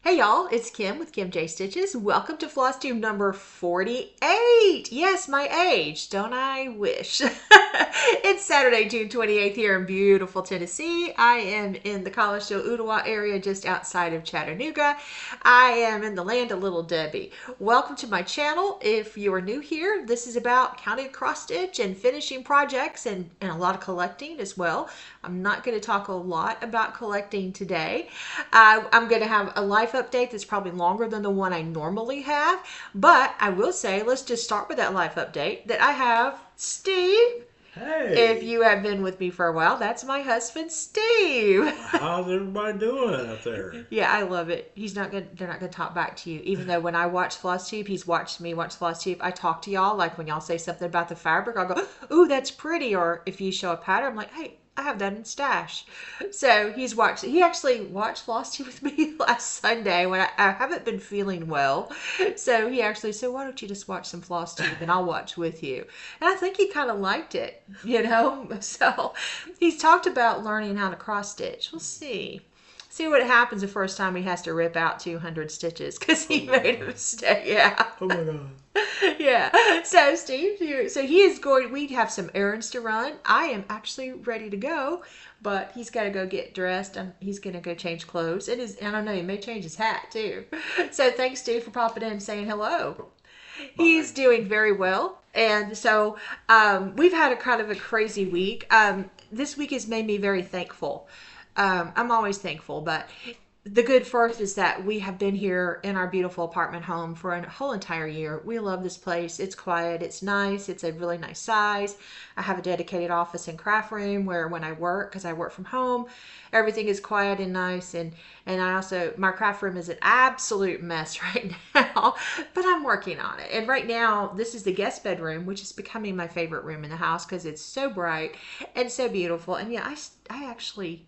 Hey y'all, it's Kim with Kim J Stitches. Welcome to FlossTube number 48. Yes, my age. Don't I wish? It's Saturday, June 28th here in beautiful Tennessee. I am in the Collegeville-Ooltewah area just outside of Chattanooga. I am in the land of Little Debbie. Welcome to my channel. If you are new here, this is about counting cross stitch and finishing projects and a lot of collecting as well. I'm not going to talk a lot about collecting today. I'm going to have a life update that's probably longer than the one I normally have, but I will say, let's just start with that life update that I have Steve. If Hey, you have been with me for a while, that's my husband, Steve. how's everybody doing up there? Yeah, I love it. They're not gonna talk back to you. Even though when I watch FlossTube, he's watched me watch FlossTube. I talk to y'all, like when y'all say something about the fabric, I'll go, ooh, that's pretty. Or if you show a pattern, I'm like, hey, I have that in stash. So he actually watched FlossTube with me last Sunday when I haven't been feeling well. So he actually said, why don't you just watch some FlossTube and I'll watch with you. And I think he kind of liked it, you know? So he's talked about learning how to cross stitch. We'll see what happens the first time he has to rip out 200 stitches because he made a mistake. Yeah. Oh my god. Yeah. So Steve, so he is going, we have some errands to run. I am actually ready to go, but he's got to go get dressed and he's going to go change clothes. I don't know, he may change his hat too. So thanks Steve for popping in and saying hello. He's Bye. doing very well. And so we've had a kind of a crazy week. This week has made me very thankful. I'm always thankful, but the good first is that we have been here in our beautiful apartment home for a whole entire year. We love this place. It's quiet. It's nice. It's a really nice size. I have a dedicated office and craft room where when I work, because I work from home, everything is quiet and nice. And I also, my craft room is an absolute mess right now, but I'm working on it. And right now, this is the guest bedroom, which is becoming my favorite room in the house because it's so bright and so beautiful. And yeah, I actually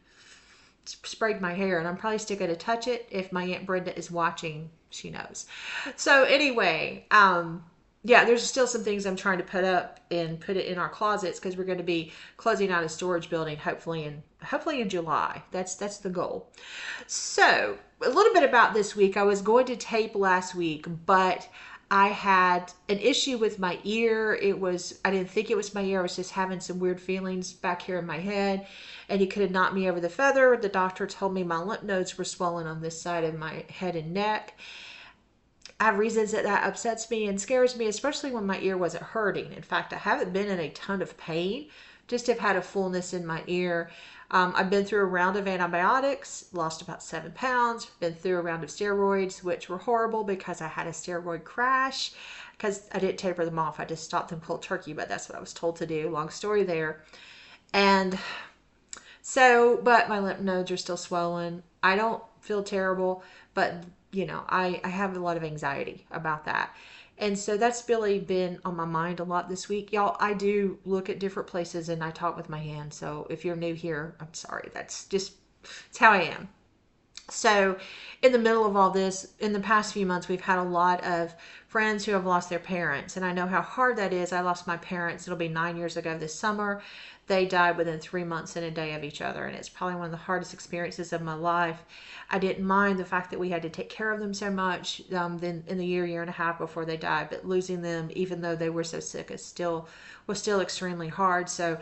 sprayed my hair and I'm probably still going to touch it. If my Aunt Brenda is watching, she knows. So anyway, yeah, there's still some things I'm trying to put up and put it in our closets because we're going to be closing out a storage building hopefully in July. That's the goal. So a little bit about this week. I was going to tape last week, but I had an issue with my ear. I didn't think it was my ear. I was just having some weird feelings back here in my head. And he could have knocked me over the feather. The doctor told me my lymph nodes were swollen on this side of my head and neck. I have reasons that upsets me and scares me, especially when my ear wasn't hurting. In fact, I haven't been in a ton of pain, just have had a fullness in my ear. I've been through a round of antibiotics, lost about 7 pounds, been through a round of steroids, which were horrible because I had a steroid crash because I didn't taper them off. I just stopped them cold turkey, but that's what I was told to do. Long story there. And so, but my lymph nodes are still swollen. I don't feel terrible, but I have a lot of anxiety about that. And so that's really been on my mind a lot this week. Y'all, I do look at different places and I talk with my hands. So if you're new here, I'm sorry. It's how I am. So, in the middle of all this, in the past few months, we've had a lot of friends who have lost their parents. And I know how hard that is. I lost my parents, it'll be 9 years ago this summer. They died within 3 months and a day of each other. And it's probably one of the hardest experiences of my life. I didn't mind the fact that we had to take care of them so much then in the year and a half before they died. But losing them, even though they were so sick, was still extremely hard. So,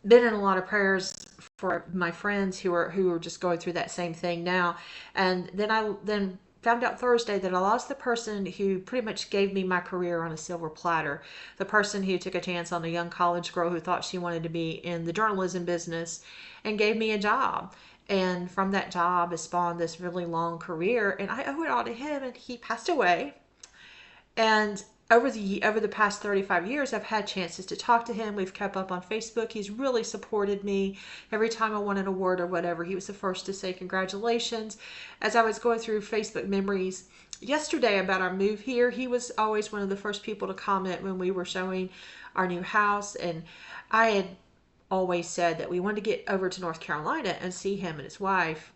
been in a lot of prayers for my friends who are just going through that same thing now. And then I found out Thursday that I lost the person who pretty much gave me my career on a silver platter. The person who took a chance on a young college girl who thought she wanted to be in the journalism business and gave me a job. And from that job has spawned this really long career. And I owe it all to him. And he passed away. And over the past 35 years, I've had chances to talk to him. We've kept up on Facebook. He's really supported me. Every time I won an award or whatever, he was the first to say congratulations. As I was going through Facebook memories yesterday about our move here, he was always one of the first people to comment when we were showing our new house. And I had always said that we wanted to get over to North Carolina and see him and his wife.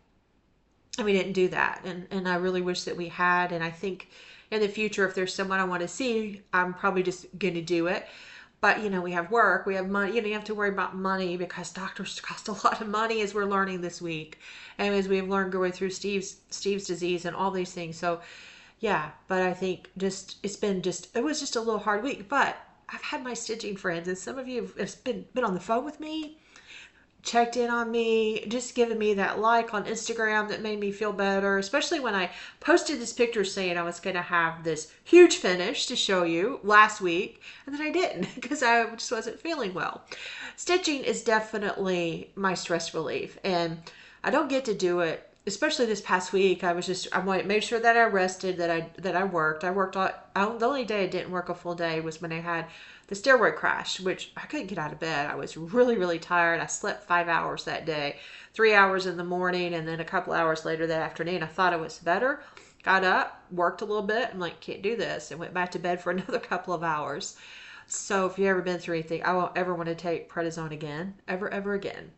And we didn't do that. And I really wish that we had. And I think in the future, if there's someone I want to see, I'm probably just going to do it. But, we have work, we have money. You have to worry about money because doctors cost a lot of money, as we're learning this week. And as we've learned going through Steve's disease and all these things. So, yeah, but I think it was just a little hard week. But I've had my stitching friends, and some of you have been on the phone with me, checked in on me, just giving me that like on Instagram that made me feel better, especially when I posted this picture saying I was going to have this huge finish to show you last week, and then I didn't because I just wasn't feeling well. Stitching is definitely my stress relief, and I don't get to do it. Especially this past week, I made sure that I rested, that I worked. The only day I didn't work a full day was when I had the steroid crash, which I couldn't get out of bed. I was really, really tired. I slept 5 hours that day, 3 hours in the morning, and then a couple hours later that afternoon. I thought I was better. Got up, worked a little bit. I'm like, can't do this, and went back to bed for another couple of hours. So if you've ever been through anything, I won't ever want to take prednisone again, ever again.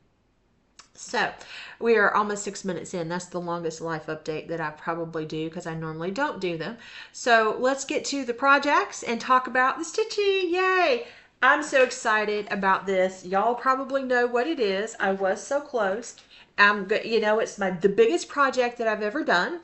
So we are almost 6 minutes in. That's the longest life update that I probably do because I normally don't do them. So let's get to the projects and talk about the stitching. Yay! I'm so excited about this. Y'all probably know what it is. I was so close. It's the biggest project that I've ever done.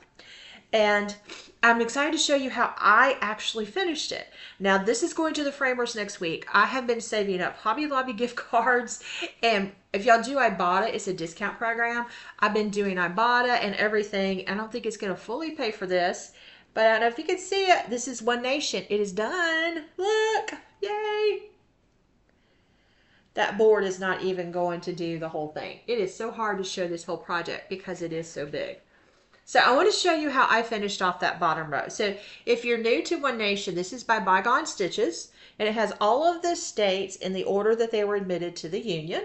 And I'm excited to show you how I actually finished it. Now, this is going to the framers next week. I have been saving up Hobby Lobby gift cards. And if y'all do Ibotta, it's a discount program. I've been doing Ibotta and everything. I don't think it's going to fully pay for this. But I don't know if you can see it. This is One Nation. It is done. Look. Yay. That board is not even going to do the whole thing. It is so hard to show this whole project because it is so big. So I want to show you how I finished off that bottom row. So if you're new to One Nation, this is by Bygone Stitches, and it has all of the states in the order that they were admitted to the Union.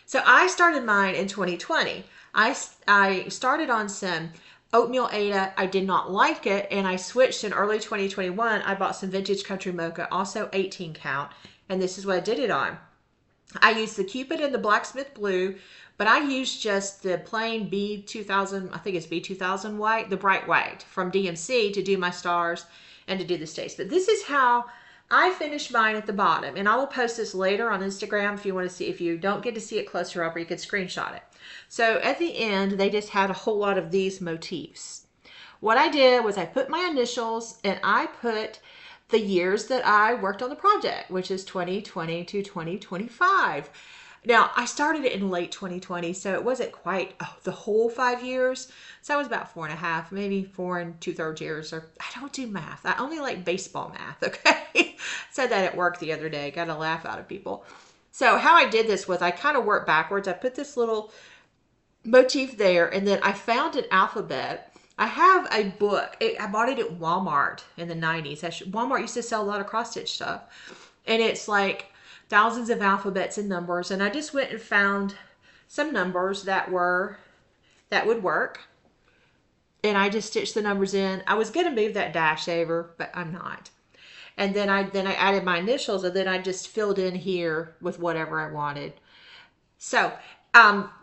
So I started mine in 2020. I started on some oatmeal Ada. I did not like it, and I switched in early 2021. I bought some vintage country mocha, also 18 count, and this is what I did it on. I used the Cupid and the Blacksmith Blue, but I used just the plain B2000, I think it's B2000 white, the bright white from DMC to do my stars and to do the states. But this is how I finished mine at the bottom. And I will post this later on Instagram if you want to see, if you don't get to see it closer up, or you can screenshot it. So at the end, they just had a whole lot of these motifs. What I did was I put my initials and I put the years that I worked on the project, which is 2020 to 2025. Now, I started it in late 2020, so it wasn't quite the whole 5 years. So I was about 4.5, maybe 4 2/3 years. Or I don't do math. I only like baseball math, okay? Said that at work the other day. Got a laugh out of people. So how I did this was I kind of worked backwards. I put this little motif there, and then I found an alphabet. I have a book. I bought it at Walmart in the 90s. Walmart used to sell a lot of cross-stitch stuff. And it's like thousands of alphabets and numbers, and I just went and found some numbers that would work, and I just stitched the numbers in. I was going to move that dash over, but I'm not. And then I added my initials, and then I just filled in here with whatever I wanted. So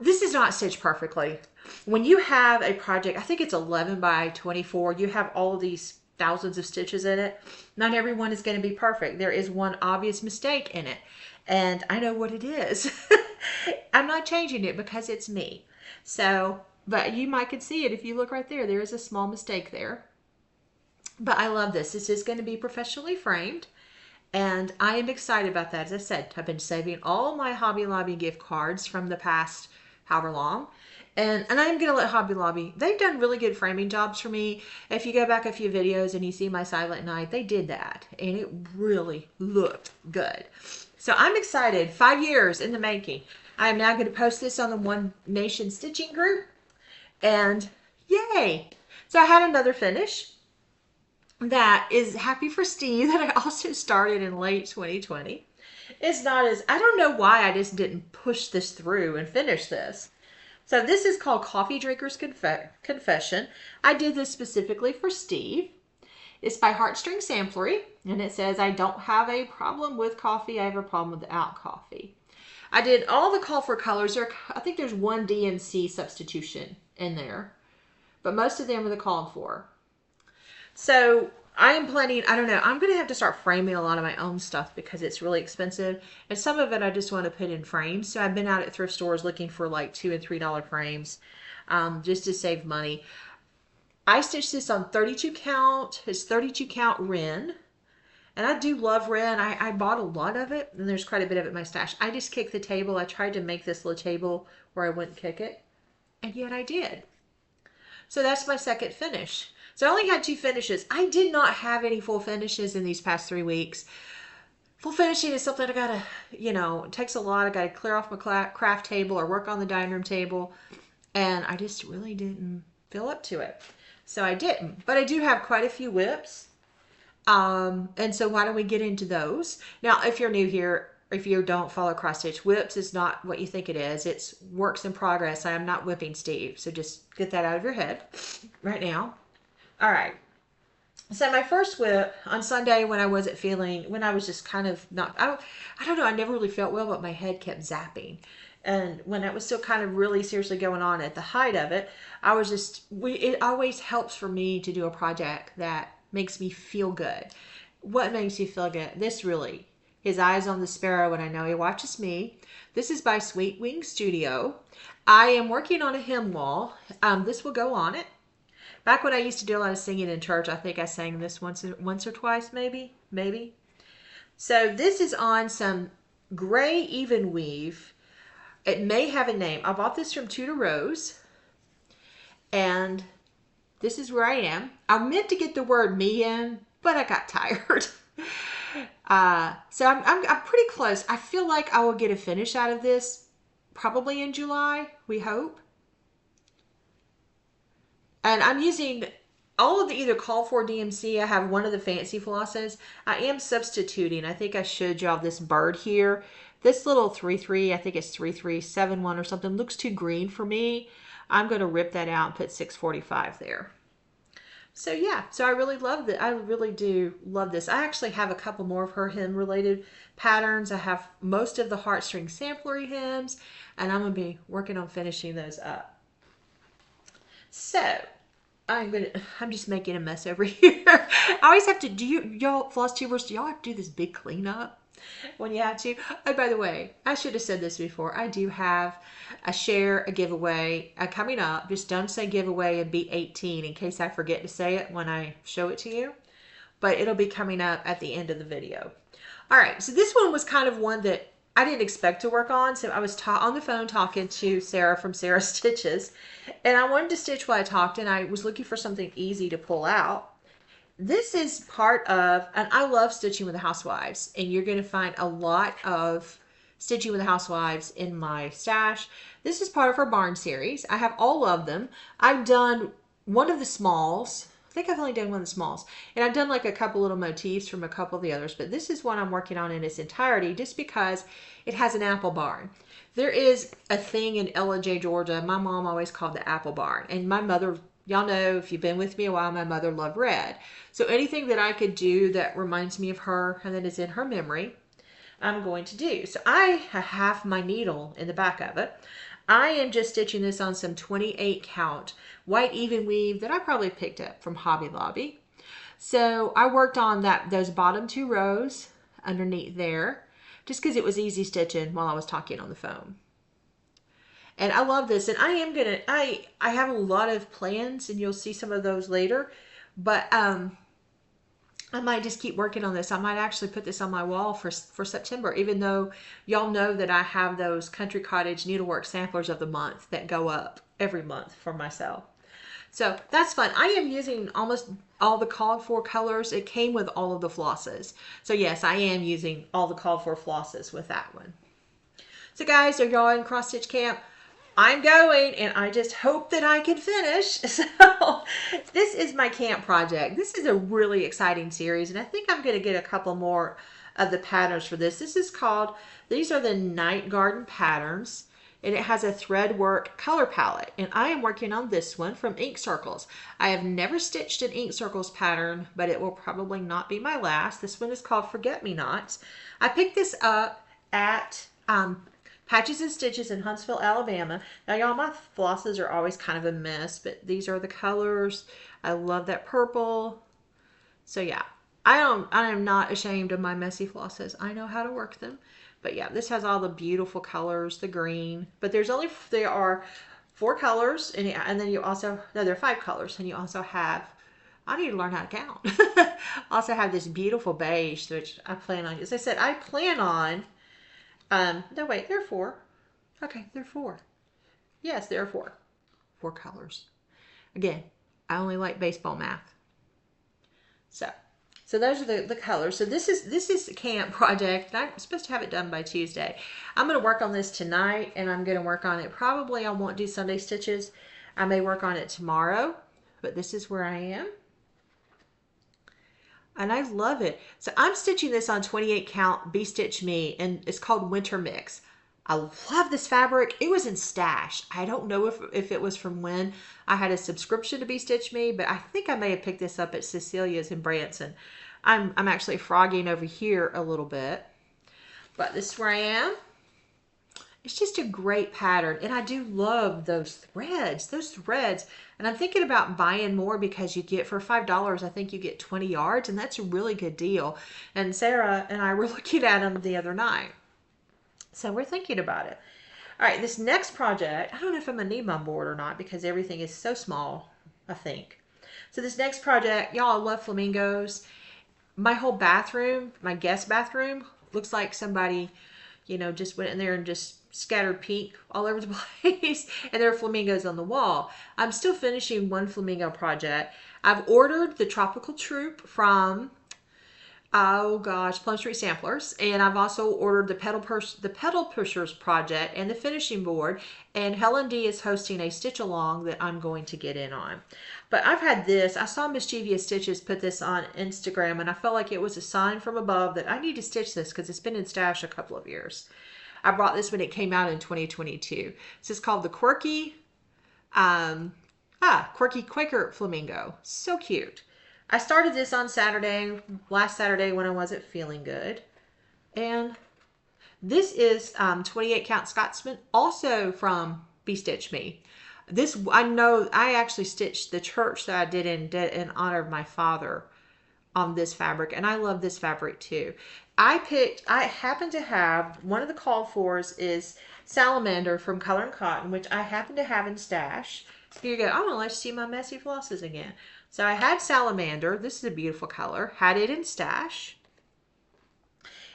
this is not stitched perfectly. When you have a project, I think it's 11 by 24, you have all of these thousands of stitches in it. Not everyone is going to be perfect. There is one obvious mistake in it, and I know what it is. I'm not changing it because it's me. So, but you might could see it if you look right there. There is a small mistake there. But I love this. This is going to be professionally framed, and I am excited about that. As I said, I've been saving all my Hobby Lobby gift cards from the past however long. And I'm going to let Hobby Lobby, they've done really good framing jobs for me. If you go back a few videos and you see my Silent Night, they did that. And it really looked good. So I'm excited. 5 years in the making. I am now going to post this on the One Nation Stitching group. And yay! So I had another finish that is happy for Steve that I also started in late 2020. It's not as, I don't know why I just didn't push this through and finish this. So this is called Coffee Drinker's Confession. I did this specifically for Steve. It's by Heartstring Samplery, and it says, I don't have a problem with coffee, I have a problem without coffee. I did all the call for colors. I think there's one DMC substitution in there, but most of them are the called for. So I am planning, I don't know, I'm going to have to start framing a lot of my own stuff because it's really expensive. And some of it I just want to put in frames. So I've been out at thrift stores looking for like $2 and $3 frames just to save money. I stitched this on 32 count. It's 32 count Ren. And I do love Ren. I bought a lot of it, and there's quite a bit of it in my stash. I just kicked the table. I tried to make this little table where I wouldn't kick it, and yet I did. So that's my second finish. So I only had 2 finishes. I did not have any full finishes in these past 3 weeks. Full finishing is something I gotta, it takes a lot. I gotta clear off my craft table or work on the dining room table, and I just really didn't feel up to it. So I didn't. But I do have quite a few whips. And so why don't we get into those? Now, if you're new here, if you don't follow cross stitch, whips is not what you think it is. It's works in progress. I am not whipping Steve. So just get that out of your head right now. All right. So my first whip on Sunday when I wasn't feeling, when I was just kind of not, I don't know, I never really felt well, but my head kept zapping. And when it was still kind of really seriously going on at the height of it, I was just, it always helps for me to do a project that makes me feel good. What makes you feel good? This really. His Eyes on the Sparrow, and I know he watches me. This is by Sweet Wing Studio. I am working on a hem wall. This will go on it. Back when I used to do a lot of singing in church, I think I sang this once or twice, maybe. So this is on some gray even weave. It may have a name. I bought this from Tudor Rose, and this is where I am. I meant to get the word me in, but I got tired. So I'm pretty close. I feel like I will get a finish out of this probably in July, we hope. And I'm using all of the either call for DMC. I have one of the fancy flosses. I am substituting. I think I showed y'all this bird here. This little 3-3, I think it's 3371 or something, looks too green for me. I'm going to rip that out and put 645 there. So yeah, so I really love it. I really do love this. I actually have a couple more of her hem related patterns. I have most of the heartstring samplery hems, and I'm going to be working on finishing those up. So I'm just making a mess over here. I always have to, y'all FlossTubers, do y'all have to do this big cleanup when you have to? Oh, by the way, I should have said this before. I do have a giveaway coming up. Just don't say giveaway and be 18 in case I forget to say it when I show it to you. But it'll be coming up at the end of the video. All right, so this one was kind of one that I didn't expect to work on. So I was on the phone talking to Sarah from Sarah Stitches, and I wanted to stitch while I talked, and I was looking for something easy to pull out. This is part of, and I love Stitching with the Housewives, and you're going to find a lot of Stitching with the Housewives in my stash. This is part of her barn series. I have all of them. I've done one of the smalls. I think I've only done one of the smalls. And I've done like a couple little motifs from a couple of the others, but this is one I'm working on in its entirety just because it has an apple barn. There is a thing in LJ, Georgia, my mom always called the apple barn. And my mother, y'all know, if you've been with me a while, my mother loved red. So anything that I could do that reminds me of her and that is in her memory, I'm going to do. So I have my needle in the back of it. I am just stitching this on some 28 count white even weave that I probably picked up from Hobby Lobby. So I worked on those bottom 2 rows underneath there just because it was easy stitching while I was talking on the phone. And I love this, and I have a lot of plans, and you'll see some of those later, but I might just keep working on this. I might actually put this on my wall for September, even though y'all know that I have those Country Cottage Needlework Samplers of the Month that go up every month for myself. So that's fun. I am using almost all the called for colors. It came with all of the flosses. So yes, I am using all the called for flosses with that one. So guys, are y'all in cross stitch camp? I'm going, and I just hope that I can finish. So this is my camp project. This is a really exciting series, and I think I'm going to get a couple more of the patterns for this. These are the Night Garden patterns, and it has a thread work color palette, and I am working on this one from Ink Circles. I have never stitched an Ink Circles pattern, but it will probably not be my last. This one is called Forget Me Nots. I picked this up at Patches and Stitches in Huntsville, Alabama. Now, y'all, my flosses are always kind of a mess, but these are the colors. I love that purple. So yeah, I am not ashamed of my messy flosses. I know how to work them. But yeah, this has all the beautiful colors, the green. But there are 4 colors, and then you also, no, there are 5 colors, and you also have, I need to learn how to count. Also have this beautiful beige, which I plan on, as I said, I plan on, no wait, there are 4. Okay, there are 4. Yes, there are 4. 4 colors. Again, I only like baseball math. So, so those are the colors. So this is a camp project. I'm supposed to have it done by Tuesday. I'm going to work on this tonight, and I'm going to work on it. Probably I won't do Sunday stitches. I may work on it tomorrow, but this is where I am. And I love it. So I'm stitching this on 28 count B-Stitch Me, and it's called Winter Mix. I love this fabric. It was in stash. I don't know if it was from when I had a subscription to B-Stitch Me, but I think I may have picked this up at Cecilia's in Branson. I'm actually frogging over here a little bit, but this is where I am. It's just a great pattern, and I do love those threads. And I'm thinking about buying more because you get, for $5, I think you get 20 yards, and that's a really good deal. And Sarah and I were looking at them the other night. So we're thinking about it. All right, this next project, I don't know if I'm going to need my board or not because everything is so small, I think. So this next project, y'all, I love flamingos. My whole bathroom, my guest bathroom, looks like somebody, you know, just went in there and just scattered pink all over the place. And there are flamingos on the wall. I'm still finishing one flamingo project. I've ordered the Tropical Troop from, oh gosh, Plum Street Samplers, and I've also ordered the Pedal Pushers project and the finishing board, and Helen D is hosting a stitch along that I'm going to get in on. But I've had this, I saw Mischievous Stitches put this on Instagram, and I felt like it was a sign from above that I need to stitch this because it's been in stash a couple of years. I bought this when it came out in 2022. This is called the Quirky Quaker Flamingo. So cute. I started this on last Saturday when I wasn't feeling good. And this is 28 count Scotsman, also from B-Stitch Me. This, I know, I actually stitched the church that I did in honor of my father on this fabric, and I love this fabric too. I happen to have, one of the called fors is Salamander from Color and Cotton, which I happen to have in stash. Here you go. I'm going to let you see my messy flosses again. So I had Salamander. This is a beautiful color. Had it in stash.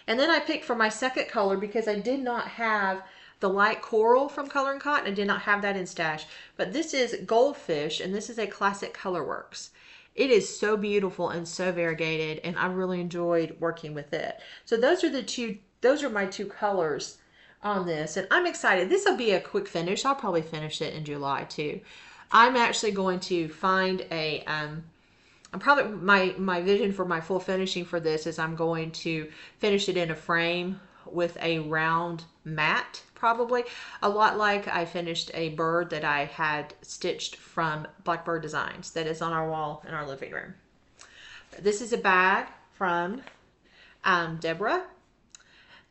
And then I picked for my second color because I did not have the light coral from Color and Cotton. I did not have that in stash. But this is Goldfish, and this is a classic Colorworks. It is so beautiful and so variegated, and I really enjoyed working with it. So those are my 2 colors on this, and I'm excited. This will be a quick finish. I'll probably finish it in July too. I'm actually going to find a, I'm probably, my vision for my full finishing for this is I'm going to finish it in a frame with a round mat, probably. A lot like I finished a bird that I had stitched from Blackbird Designs that is on our wall in our living room. This is a bag from Deborah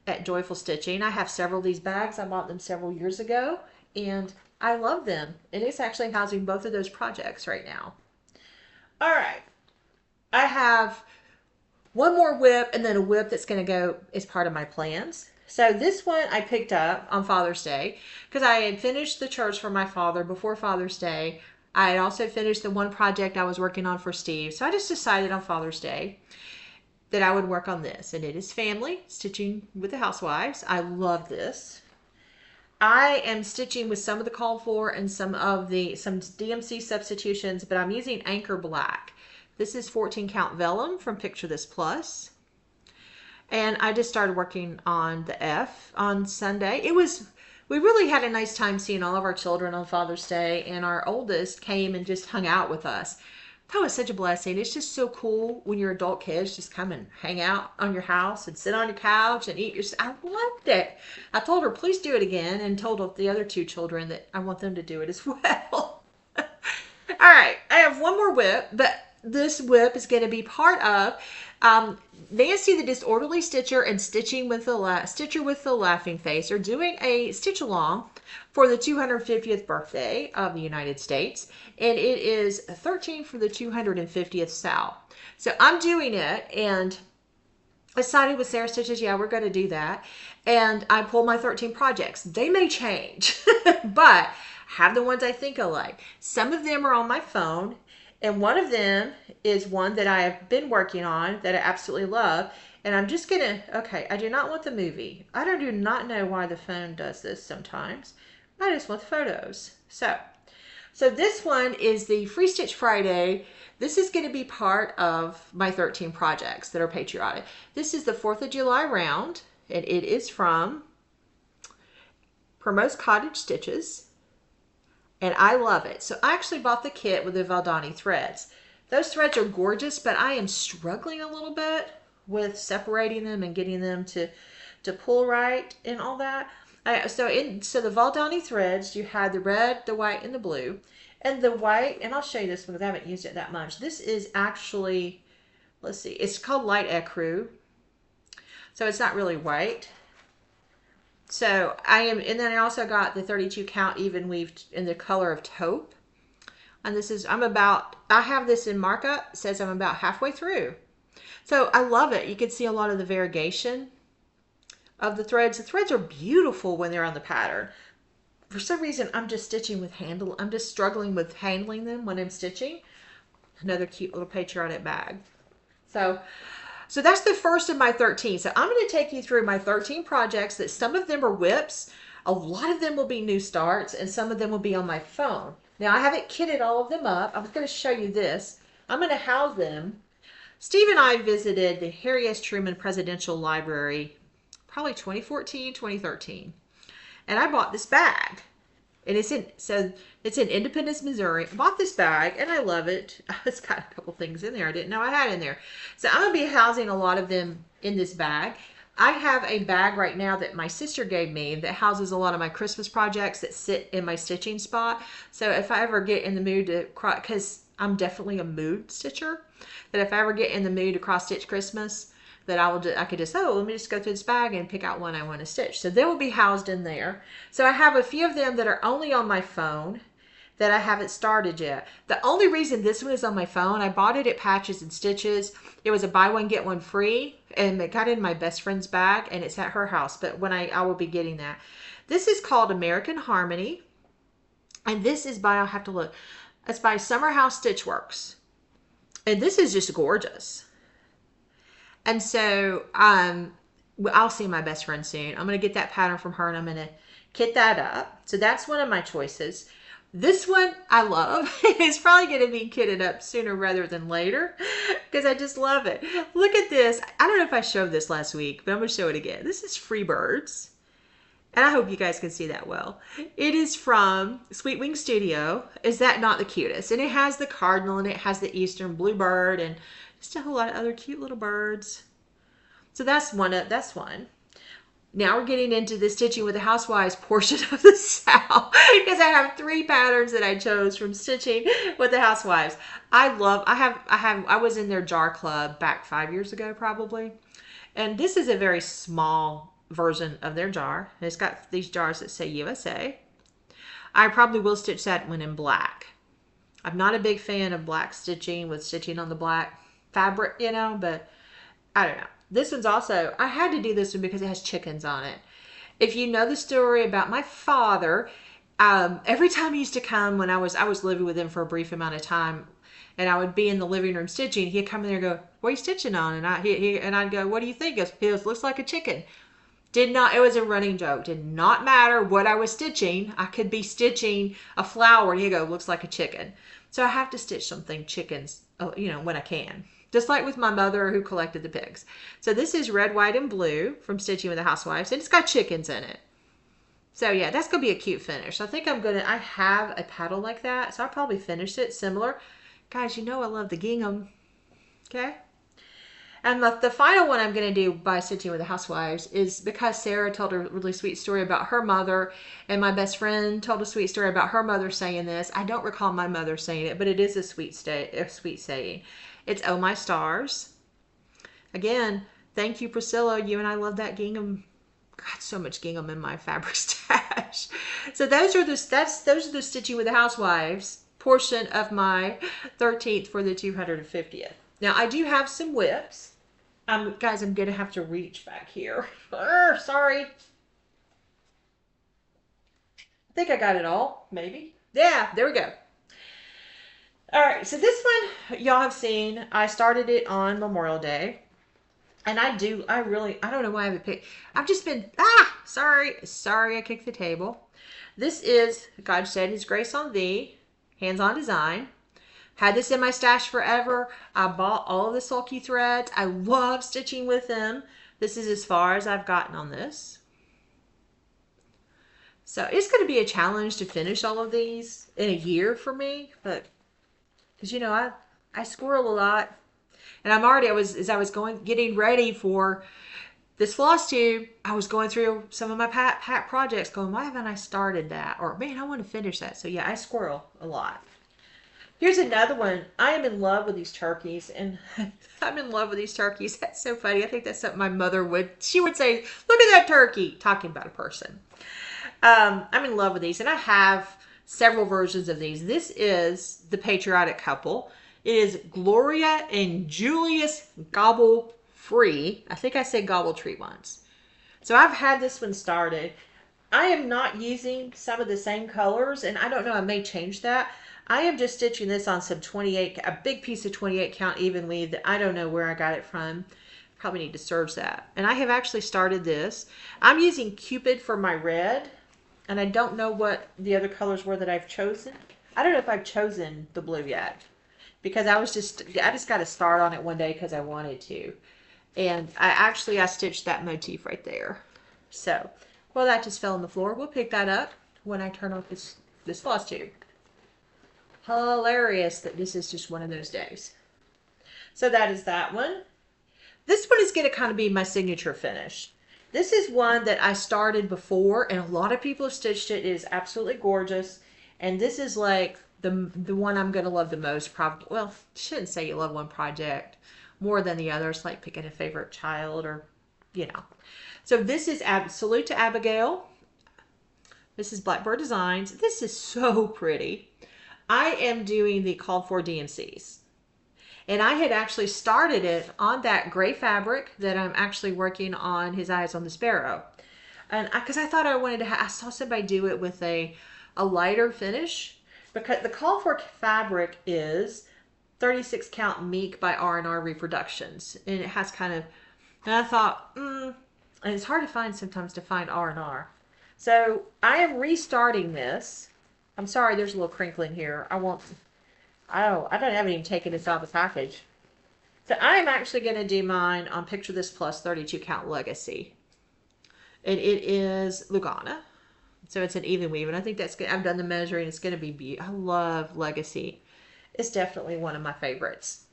at Joyful Stitching. I have several of these bags. I bought them several years ago, and I love them. It is actually housing both of those projects right now. All right. I have one more whip and then a whip that's going to go as part of my plans. So this one I picked up on Father's Day because I had finished the church for my father before Father's Day. I had also finished the one project I was working on for Steve. So I just decided on Father's Day that I would work on this. And it is Family, Stitching with the Housewives. I love this. I am stitching with some of the called for and some DMC substitutions, but I'm using Anchor Black. This is 14 count vellum from Picture This Plus. And I just started working on the F on Sunday. We really had a nice time seeing all of our children on Father's Day, and our oldest came and just hung out with us. That was such a blessing. It's just so cool when your adult kids just come and hang out on your house and sit on your couch and eat your... I loved it. I told her, please do it again, and told the other 2 children that I want them to do it as well. All right, I have one more whip, but this whip is going to be part of Nancy the Disorderly Stitcher and Stitcher with the Laughing Face are doing a stitch along for the 250th birthday of the United States, and it is 13 for the 250th SAL. So I'm doing it, and I decided with Sarah Stitches, yeah, we're going to do that. And I pulled my 13 projects. They may change, but have the ones I think I like. Some of them are on my phone, and one of them is one that I have been working on that I absolutely love. And I'm just going to, okay, I do not want the movie. I do not know why the phone does this sometimes. I just want the photos. So this one is the Free Stitch Friday. This is going to be part of my 13 projects that are patriotic. This is the 4th of July round, and it is from Promo's Cottage Stitches, and I love it. So I actually bought the kit with the Valdani threads. Those threads are gorgeous, but I am struggling a little bit with separating them and getting them to pull right and all that. So the Valdani threads, you had the red, the white, and the blue. And the white, and I'll show you this one because I haven't used it that much. This is actually, let's see, it's called light ecru. So it's not really white. So and then I also got the 32 count even weaved in the color of taupe. And this is, I have this in markup. It says I'm about halfway through. So I love it. You can see a lot of the variegation of the threads. The threads are beautiful when they're on the pattern. For some reason, I'm just stitching with I'm just struggling with handling them when I'm stitching. Another cute little patriotic bag. So that's the first of my 13. So I'm going to take you through my 13 projects that some of them are whips. A lot of them will be new starts, and some of them will be on my phone. Now, I haven't kitted all of them up. I was going to show you this. I'm going to house them. Steve and I visited the Harry S. Truman Presidential Library probably 2014, 2013. And I bought this bag. And it's in Independence, Missouri. I bought this bag and I love it. It's got a couple things in there I didn't know I had in there. So I'm going to be housing a lot of them in this bag. I have a bag right now that my sister gave me that houses a lot of my Christmas projects that sit in my stitching spot. So if I ever get in the mood to, because I'm definitely a mood stitcher, that if I ever get in the mood to cross stitch Christmas, that I could just, let me just go through this bag and pick out one I want to stitch. So they will be housed in there. So I have a few of them that are only on my phone that I haven't started yet. The only reason this one is on my phone, I bought it at Patches and Stitches. It was a buy one, get one free, and it got in my best friend's bag, and it's at her house, but when I will be getting that. This is called American Harmony, and this is by, I'll have to look, it's by Summer House Stitchworks. And this is just gorgeous. And so I'll see my best friend soon. I'm going to get that pattern from her, and I'm going to kit that up. So that's one of my choices. This one I love. It's probably going to be kitted up sooner rather than later because I just love it. Look at this. I don't know if I showed this last week, but I'm going to show it again. This is Free Birds. And I hope you guys can see that well. It is from Sweet Wing Studio. Is that not the cutest? And it has the cardinal and it has the eastern bluebird and just a whole lot of other cute little birds. So that's one. Now we're getting into the stitching with the housewives portion of the SAL because I have 3 patterns that I chose from stitching with the housewives. I was in their jar club back 5 years ago probably. And this is a very small version of their jar. It's got these jars that say USA. I probably will stitch that one in black. I'm not a big fan of black stitching with stitching on the black fabric, but I don't know. This one's also, I had to do this one because it has chickens on it. If you know the story about my father, every time he used to come when I was living with him for a brief amount of time, and I would be in the living room stitching, he'd come in there and go, "What are you stitching on?" And I'd go, "What do you think?" He goes, "Looks like a chicken." It was a running joke. Did not matter what I was stitching. I could be stitching a flower and he'd go, "Looks like a chicken." So I have to stitch something chickens, when I can. Just like with my mother who collected the pigs. So this is red, white, and blue from Stitching with the Housewives. And it's got chickens in it. So yeah, that's going to be a cute finish. I think I have a paddle like that. So I'll probably finish it similar. Guys, you know I love the gingham. Okay? And the final one I'm going to do by Stitching with the Housewives is because Sarah told a really sweet story about her mother, and my best friend told a sweet story about her mother saying this. I don't recall my mother saying it, but it is a sweet saying. It's "Oh My Stars." Again, thank you, Priscilla. You and I love that gingham got so much gingham in my fabric stash. So those are the Stitching with the Housewives portion of my 13th for the 250th. Now I do have some whips. Guys, I'm gonna have to reach back here. Sorry. I think I got it all, maybe. Yeah, there we go. All right, so this one y'all have seen. I started it on Memorial Day. And I don't know why I haven't picked. I've just been, sorry, I kicked the table. This is God Shed His Grace on Thee, hands-on design. Had this in my stash forever. I bought all of the sulky threads. I love stitching with them. This is as far as I've gotten on this. So it's going to be a challenge to finish all of these in a year for me, but because I squirrel a lot, and as I was getting ready for this floss tube, I was going through some of my pat projects, going, why haven't I started that? Or man, I want to finish that. So yeah, I squirrel a lot. Here's another one. I am in love with these turkeys, and I'm in love with these turkeys. That's so funny. I think that's something my mother she would say, look at that turkey, talking about a person. I'm in love with these, and I have several versions of these. This is the patriotic couple. It is Gloria and Julius Gobble Free. I think I said Gobble Tree once. So I've had this one started. I am not using some of the same colors, and I don't know, I may change that. I am just stitching this on some 28, a big piece of 28 count even weave that I don't know where I got it from. Probably need to serge that. And I have actually started this. I'm using Cupid for my red, and I don't know what the other colors were that I've chosen. I don't know if I've chosen the blue yet, because I just got to start on it one day because I wanted to. And I stitched that motif right there. So, well, that just fell on the floor. We'll pick that up when I turn off this floss tube. Hilarious that this is just one of those days. So that is that one. This one is going to kind of be my signature finish. This is one that I started before, and a lot of people have stitched it. It is absolutely gorgeous. And this is like the one I'm going to love the most, probably. Well, I shouldn't say you love one project more than the others, like picking a favorite child or, So this is Salute to Abigail. This is Blackbird Designs. This is so pretty. I am doing the called for DMCs. And I had actually started it on that gray fabric that I'm actually working on His Eyes on the Sparrow. And because I thought I wanted to I saw somebody do it with a lighter finish. Because the call for fabric is 36 count Meek by R&R Reproductions. And it has kind of, and I thought, and it's hard to find sometimes to find R&R. So I am restarting this. I'm sorry, there's a little crinkling here. I don't haven't even taken this out of the package. So I'm actually going to do mine on Picture This Plus 32 count Legacy. And it is Lugana. So it's an even weave. And I think that's good. I've done the measuring. It's going to be beautiful. I love Legacy. It's definitely one of my favorites.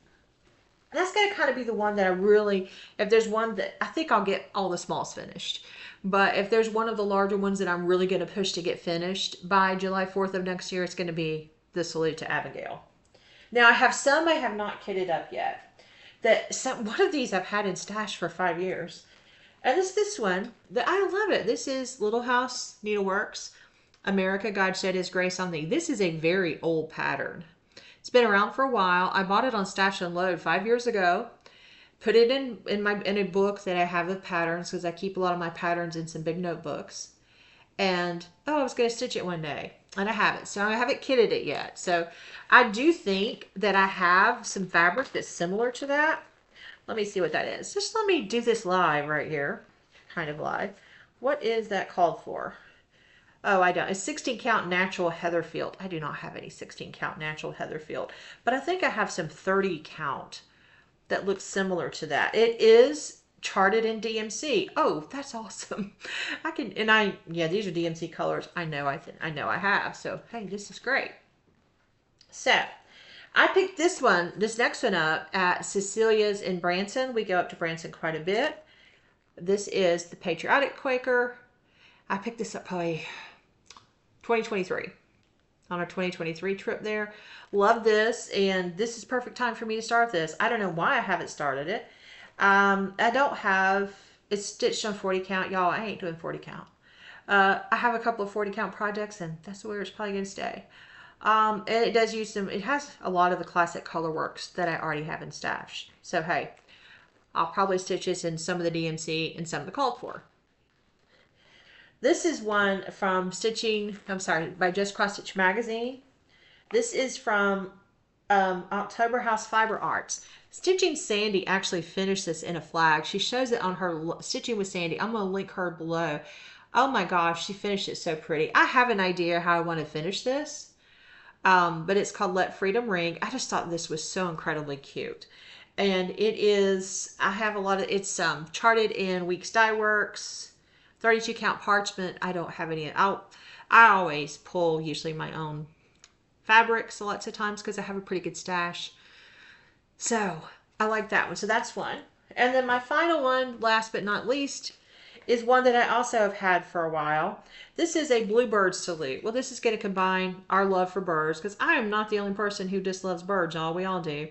And that's going to kind of be the one that I really, if there's one that, I think I'll get all the smalls finished. But if there's one of the larger ones that I'm really going to push to get finished by July 4th of next year, it's going to be the Salute to Abigail. Now I have some I have not kitted up yet. One of these I've had in stash for 5 years. And this one, I love it. This is Little House Needleworks, America, God Shed His Grace on Thee. This is a very old pattern. It's been around for a while. I bought it on Stash and Load 5 years ago. Put it in a book that I have of patterns, because I keep a lot of my patterns in some big notebooks. And I was going to stitch it one day, and I haven't. So I haven't kitted it yet. So I do think that I have some fabric that's similar to that. Let me see what that is. Just let me do this live right here, kind of live. What is that called for? Oh, I don't. It's 16 count natural Heatherfield. I do not have any 16 count natural Heatherfield, but I think I have some 30 count that looks similar to that. It is charted in DMC. Oh, that's awesome. Yeah, these are DMC colors. I know I have. So, hey, this is great. So, I picked this next one up at Cecilia's in Branson. We go up to Branson quite a bit. This is the Patriotic Quaker. I picked this up probably 2023. On our 2023 trip there. Love this, and this is perfect time for me to start this. I don't know why I haven't started it. I don't have It's stitched on 40 count. Y'all, I ain't doing 40 count. I have a couple of 40 count projects, and that's where it's probably going to stay. And it does use some, it has a lot of the classic color works that I already have in stash. So, hey, I'll probably stitch this in some of the DMC and some of the called for. This is one from by Just Cross Stitch Magazine. This is from October House Fiber Arts. Stitching Sandy actually finished this in a flag. She shows it on her Stitching with Sandy. I'm going to link her below. Oh my gosh, she finished it so pretty. I have an idea how I want to finish this, but it's called Let Freedom Ring. I just thought this was so incredibly cute. And it is, I have a lot of, it's charted in Weeks Dye Works, 32 count parchment. I don't have any, I always pull usually my own fabrics lots of times because I have a pretty good stash. So I like that one. So that's one. And then my final one, last but not least, is one that I also have had for a while. This is a Bluebird Salute. Well, this is going to combine our love for birds, because I am not the only person who just loves birds, y'all. We all do.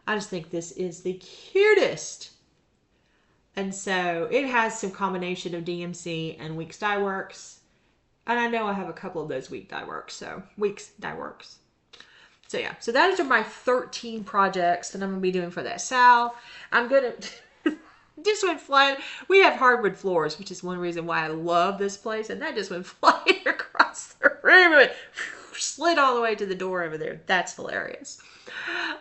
I just think this is the cutest. And so it has some combination of DMC and Weeks Dye Works. And I know I have a couple of those Weeks Dye Works. So yeah, so those are my 13 projects that I'm going to be doing for that SAL. I'm going to... just went flying. We have hardwood floors, which is one reason why I love this place. And that just went flying across the room and slid all the way to the door over there. That's hilarious.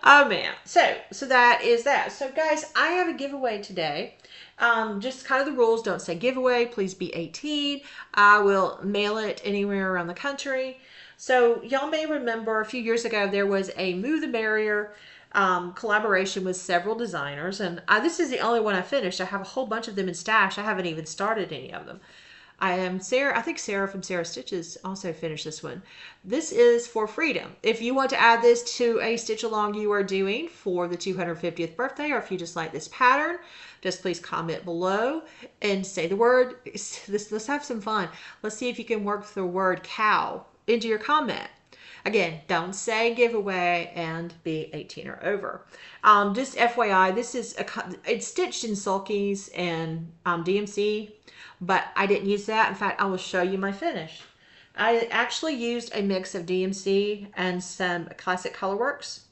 Oh man. So that is that. So guys, I have a giveaway today. Just kind of the rules. Don't say giveaway. Please be 18. I will mail it anywhere around the country. So y'all may remember a few years ago, there was a Move the Barrier collaboration with several designers, and this is the only one I finished. I have a whole bunch of them in stash. I haven't even started any of them. I think Sarah from Sarah Stitches also finished this one. This is for freedom. If you want to add this to a stitch along you are doing for the 250th birthday, or if you just like this pattern, just please comment below and say the word. Let's have some fun. Let's see if you can work the word cow into your comment. Again, don't say giveaway and be 18 or over. Just FYI, this is it's stitched in sulkies and DMC, but I didn't use that. In fact, I will show you my finish. I actually used a mix of DMC and some classic colorworks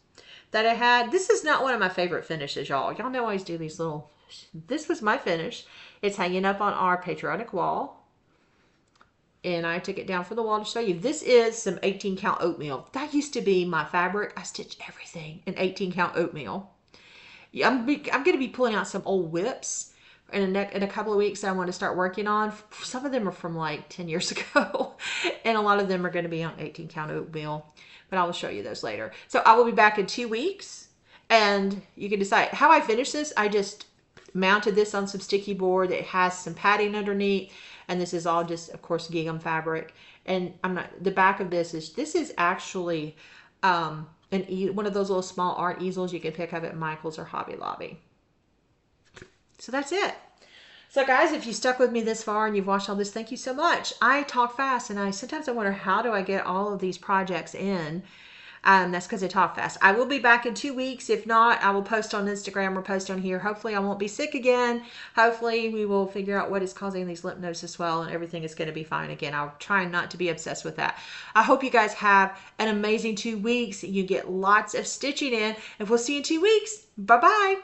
that I had. This is not one of my favorite finishes, y'all. Y'all know I always do these little... This was my finish. It's hanging up on our patriotic wall. And I took it down from the wall to show you. This is some 18 count oatmeal. That used to be my fabric. I stitched everything in 18 count oatmeal. I'm going to be pulling out some old whips in a couple of weeks that I want to start working on. Some of them are from like 10 years ago. And a lot of them are going to be on 18 count oatmeal. But I will show you those later. So I will be back in 2 weeks. And you can decide how I finish this. I just mounted this on some sticky board that has some padding underneath. And this is all just, of course, gingham fabric. And the back of this is actually one of those little small art easels you can pick up at Michael's or Hobby Lobby. So that's it. So guys, if you stuck with me this far and you've watched all this, thank you so much. I talk fast, and sometimes I wonder, how do I get all of these projects in? That's because I talk fast. I will be back in 2 weeks. If not, I will post on Instagram or post on here. Hopefully I won't be sick again. Hopefully we will figure out what is causing these lymph nodes to swell, and everything is going to be fine again. I'll try not to be obsessed with that. I hope you guys have an amazing 2 weeks. You get lots of stitching in, and we'll see you in 2 weeks. Bye-bye.